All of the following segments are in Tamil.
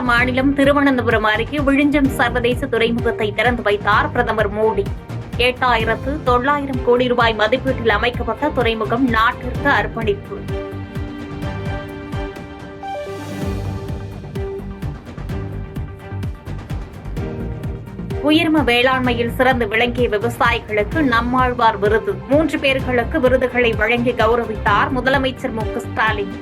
மாநிலம் திருவனந்தபுரம் அருகே விழிஞ்சம் சர்வதேச துறைமுகத்தை திறந்து வைத்தார் பிரதமர் மோடி. 8,900 கோடி ரூபாய் மதிப்பீட்டில் அமைக்கப்பட்ட துறைமுகம் நாட்டிற்கு அர்ப்பணிப்பு. உயிர்ம வேளாண்மையில் சிறந்து விளங்கிய விவசாயிகளுக்கு நம்மாழ்வார் விருது. 3 பேர்களுக்கு விருதுகளை வழங்கி கௌரவித்தார் முதலமைச்சர் மு.க.ஸ்டாலின்.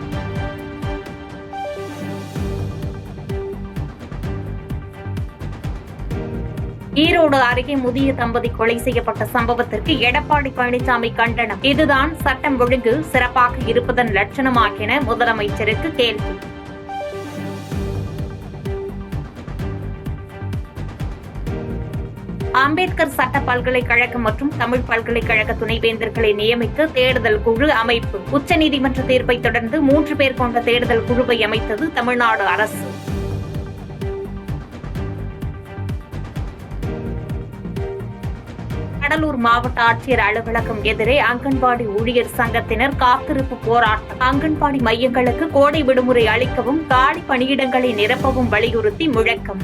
ஈரோடு அருகே முதிய தம்பதி கொலை செய்யப்பட்ட சம்பவத்திற்கு எடப்பாடி பழனிசாமி கண்டனம். இதுதான் சட்டம் ஒழுங்கு சிறப்பாக இருப்பதன் லட்சணமா என முதலமைச்சருக்கு கேள்வி. அம்பேத்கர் சட்ட பல்கலைக்கழகம் மற்றும் தமிழ் பல்கலைக்கழக துணைவேந்தர்களை நியமிக்க தேடுதல் குழு அமைப்பு. உச்சநீதிமன்ற தீர்ப்பை தொடர்ந்து 3 பேர் கொண்ட தேடுதல் குழுவை அமைத்தது தமிழ்நாடு அரசு. கடலூர் மாவட்ட ஆட்சியர் அலுவலகம் எதிரே அங்கன்வாடி ஊழியர் சங்கத்தினர் காத்திருப்பு போராட்டம். அங்கன்வாடி மையங்களுக்கு கோடை விடுமுறை அளிக்கவும் காலி பணியிடங்களை நிரப்பவும் வலியுறுத்தி முழக்கம்.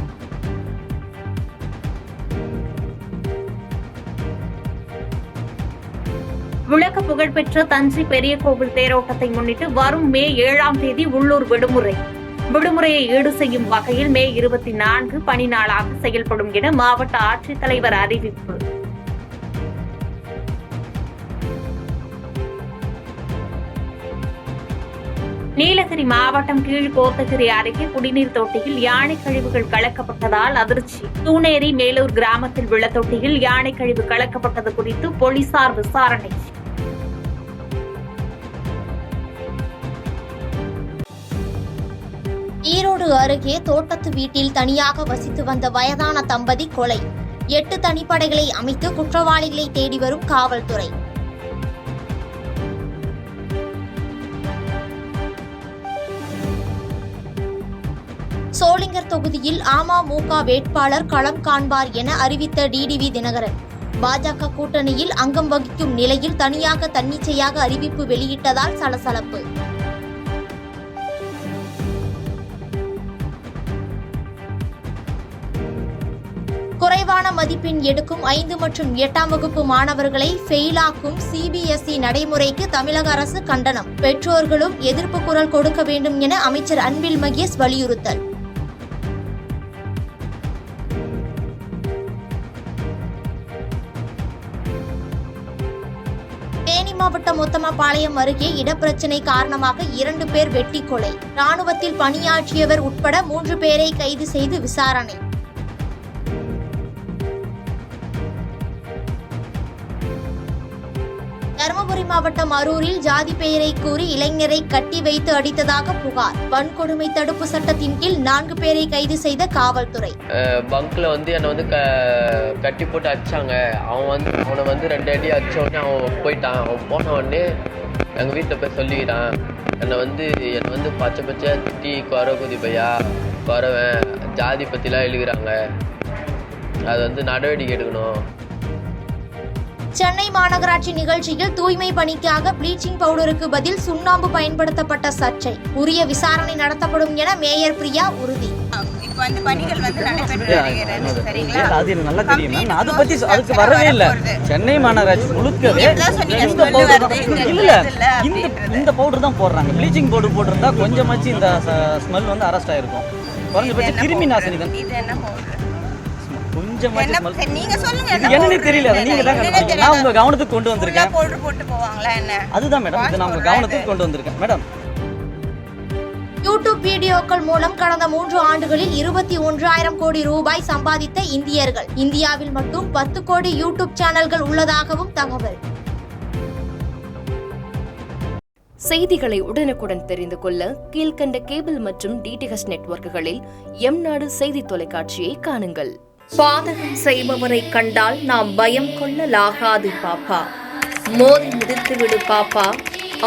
உலக புகழ்பெற்ற தஞ்சை பெரிய கோவில் தேரோட்டத்தை முன்னிட்டு வரும் மே 7ஆம் தேதி உள்ளூர் விடுமுறை. விடுமுறையை ஈடு செய்யும் வகையில் மே 24 பணி நாளாக செயல்படும் என மாவட்ட ஆட்சித்தலைவர் அறிவிப்பு. நீலகிரி மாவட்டம் கீழ்கோத்தகிரி அருகே குடிநீர் தொட்டியில் யானை கழிவுகள் கலக்கப்பட்டதால் அதிர்ச்சி. தூணேரி மேலூர் கிராமத்தில் உள்ள தொட்டியில் யானை கழிவு கலக்கப்பட்டது குறித்து போலீசார் விசாரணை. ஈரோடு அருகே தோட்டத்து வீட்டில் தனியாக வசித்து வந்த வயதான தம்பதி கொலை. 8 தனிப்படைகளை அமைத்து குற்றவாளிகளை தேடி வரும் காவல்துறை. சோளிங்கர் தொகுதியில் அமமுக வேட்பாளர் களம் காண்பார் என அறிவித்த டிடிவி தினகரன் பாஜக கூட்டணியில் அங்கம் வகிக்கும் நிலையில் தனியாக தன்னிச்சையாக அறிவிப்பு வெளியிட்டதால் சலசலப்பு. குறைவான மதிப்பெண் எடுக்கும் 5 மற்றும் 8ஆம் வகுப்பு மாணவர்களை ஃபெயிலாக்கும் சிபிஎஸ்இ நடைமுறைக்கு தமிழக அரசு கண்டனம். பெற்றோர்களும் எதிர்ப்பு குரல் கொடுக்க வேண்டும் என அமைச்சர் அன்பில் மகேஷ் வலியுறுத்தல். தேனி மாவட்டம் உத்தமபாளையம் அருகே இடப்பிரச்சினை காரணமாக 2 பேர் வெட்டி கொலை. ராணுவத்தில் பணியாற்றியவர் உட்பட 3 பேரை கைது செய்து விசாரணை. தருமபுரி மாவட்டம் அரூரில் ஜாதி பெயரை கூறி இளைஞரை கட்டி வைத்து அடித்ததாக புகார். வன்கொடுமை தடுப்பு சட்டத்தின் கீழ் 4 பேரை கைது செய்த காவல்துறை. பங்க்ல என்னை கட்டி போட்டு அடிச்சாங்க. அவனை 2 அடி அடிச்ச உடனே அவன் போயிட்டான். அவன் போன உடனே எங்கள் வீட்டில் போய் சொல்லிக்கிறான். என்னை பச்சை பச்சையா திட்டி குறை குதி பையா குறவன் ஜாதி பற்றிலாம் எழுதுகிறாங்க. அது நடவடிக்கை எடுக்கணும். சென்னை மாநகராட்சி நிகழ்ச்சியில் தூய்மை பணிக்காக ப்ளீச்சிங் பவுடருக்கு பதில் சுண்ணாம்பு பயன்படுத்தப்பட்ட சர்ச்சை. உரிய விசாரணை நடத்தப்படும் என மேயர் பிரியா உறுதி. சென்னை மாநகராட்சி முழுக்கவே இந்த பவுடர் தான் போடுறாங்க. ப்ளீச்சிங் பவுடர் போட்டிருந்தா கொஞ்சமாச்சு இந்த ஸ்மெல் அரெஸ்ட் ஆயிருக்கும். குறைஞ்சபட்சம் கிருமி நாசினி தான். என்னன்னு தெரியல. நீங்க தான் நான் உங்க கவனத்துக்கு கொண்டு வந்திருக்கேன். அதுதான் மேடம், இது நான் உங்க கவனத்துக்கு கொண்டு வந்திருக்கேன் மேடம். யூடியூப் வீடியோக்கள் மூலம் கடந்த 3 ஆண்டுகளில் 21,000 கோடி ரூபாய் சம்பாதித்த இந்தியர்கள். இந்தியாவில் மட்டும் 10 கோடி யூடியூப் சேனல்கள் உள்ளதாகவும் தகவல். செய்திகளை உடனுக்குடன் தெரிந்து கொள்ள கீழ்கண்ட கேபிள் மற்றும் டிடிஎச் நெட்வொர்க்குகளில் எம்நாடு செய்தி தொலைக்காட்சியை காணுங்கள். பாதகம் செய்பவரை கண்டால் நாம் பயம் கொள்ளலாகாது பாப்பா. மோதி மிதித்துவிடு பாப்பா,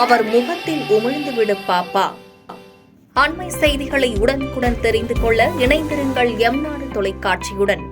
அவர் முகத்தில் உமிழ்ந்துவிடு பாப்பா. அண்மை செய்திகளை உடனுக்குடன் தெரிந்து கொள்ள இணைந்திருங்கள் எம்நாடு தொலைக்காட்சியுடன்.